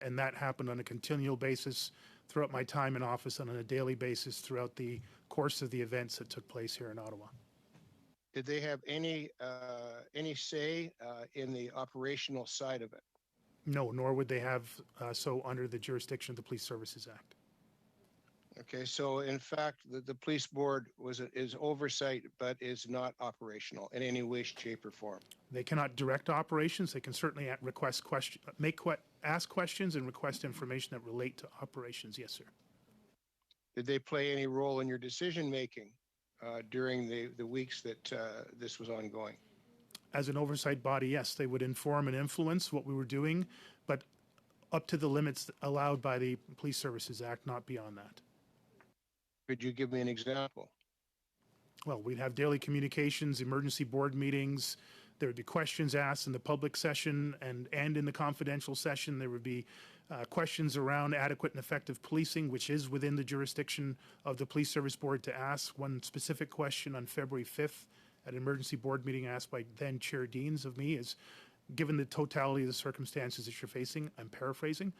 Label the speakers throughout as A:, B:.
A: and that happened on a continual basis throughout my time in office and on a daily basis throughout the course of the events that took place here in Ottawa.
B: Did they have any say in the operational side of it?
A: No, nor would they have so under the jurisdiction of the Police Services Act.
B: Okay, so in fact, the police board is oversight, but is not operational in any way, shape, or form.
A: They cannot direct operations. They can certainly ask questions and request information that relate to operations. Yes, sir.
B: Did they play any role in your decision making during the weeks that this was ongoing?
A: As an oversight body, yes, they would inform and influence what we were doing, but up to the limits allowed by the Police Services Act, not beyond that.
B: Could you give me an example?
A: Well, we'd have daily communications, emergency board meetings. There would be questions asked in the public session and in the confidential session. There would be questions around adequate and effective policing, which is within the jurisdiction of the Police Service Board to ask. One specific question on February 5th at an emergency board meeting asked by then Chair Deans of me is, given the totality of the circumstances that you're facing, I'm paraphrasing,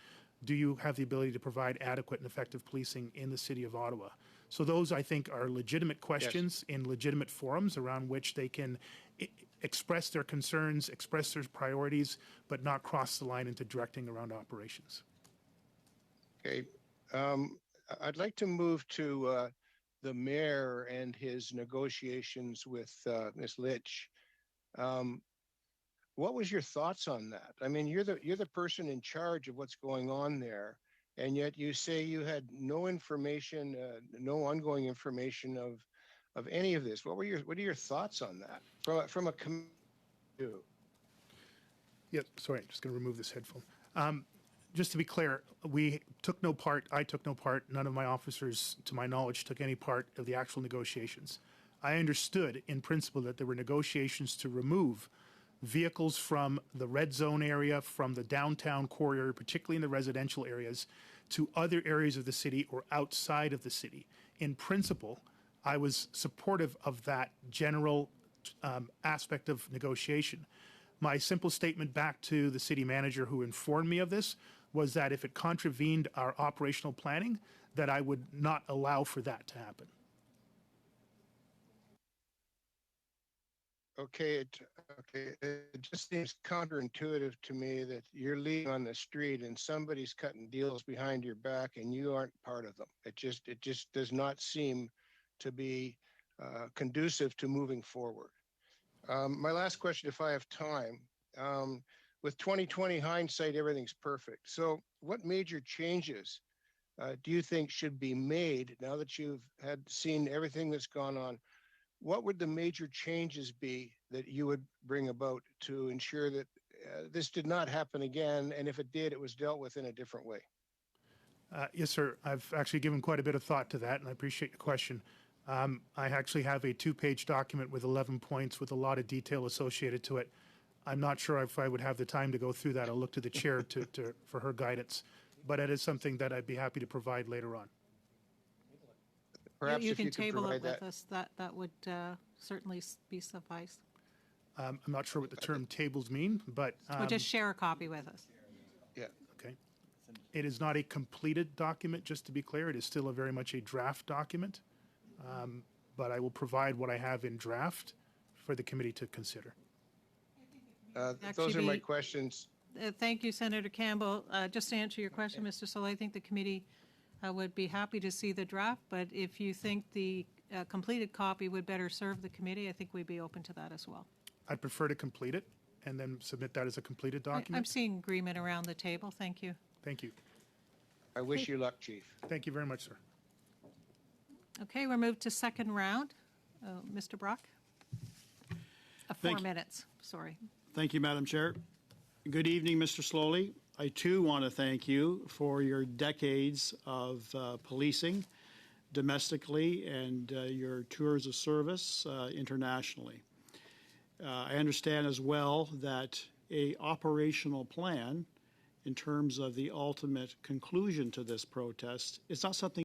A: do you have the ability to provide adequate and effective policing in the City of Ottawa? So those, I think, are legitimate questions in legitimate forums around which they can express their concerns, express their priorities, but not cross the line into directing around operations. Okay.
B: I'd like to move to the mayor and his negotiations with Ms. Litch. What was your thoughts on that? I mean, you're the person in charge of what's going on there, and yet you say you had no information, no ongoing information of any of this. What are your thoughts on that from a committee?
A: Yep. Sorry, I'm just going to remove this headphone. Just to be clear, I took no part, none of my officers, to my knowledge, took any part of the actual negotiations. I understood in principle that there were negotiations to remove vehicles from the red zone area, from the downtown core area, particularly in the residential areas, to other areas of the city or outside of the city. In principle, I was supportive of that general aspect of negotiation. My simple statement back to the city manager who informed me of this was that if it contravened our operational planning, that I would not allow for that to happen.
B: Okay, it just seems counterintuitive to me that you're leaving on the street and somebody's cutting deals behind your back and you aren't part of them. It just does not seem to be conducive to moving forward. My last question, if I have time, with 2020 hindsight, everything's perfect. So what major changes do you think should be made now that you've seen everything that's gone on? What would the major changes be that you would bring about to ensure that this did not happen again? And if it did, it was dealt with in a different way?
A: Yes, sir. I've actually given quite a bit of thought to that, and I appreciate the question. I actually have a 2-page document with 11 points with a lot of detail associated to it. I'm not sure if I would have the time to go through that. I'll look to the chair for her guidance, but it is something that I'd be happy to provide later on.
B: Perhaps
C: you
B: if
C: can
B: you could
C: table
B: provide
C: it with us. That would certainly be suffice.
A: I'm not sure what the term tables mean, but
C: Or just share a copy with us.
B: Yeah.
A: Okay. It is not a completed document, just to be clear. It is still very much a draft document, but I will provide what I have in draft for the committee to consider.
B: Those are my questions.
C: Thank you, Senator Campbell. Just to answer your question, Mr. Sloly, I think the committee would be happy to see the draft, but if you think the completed copy would better serve the committee, I think we'd be open to that as well.
A: I'd prefer to complete it and then submit that as a completed document.
C: I'm seeing agreement around the table. Thank you.
A: Thank you.
B: I wish you luck, Chief.
A: Thank you very much, sir.
C: Okay, we're moved to second round. Mr. Brock? 4 minutes, sorry.
D: Thank you, Madam Chair. Good evening, Mr. Sloly. I, too, want to thank you for your decades of policing domestically and your tours of service internationally. I understand as well that an operational plan in terms of the ultimate conclusion to this protest is not something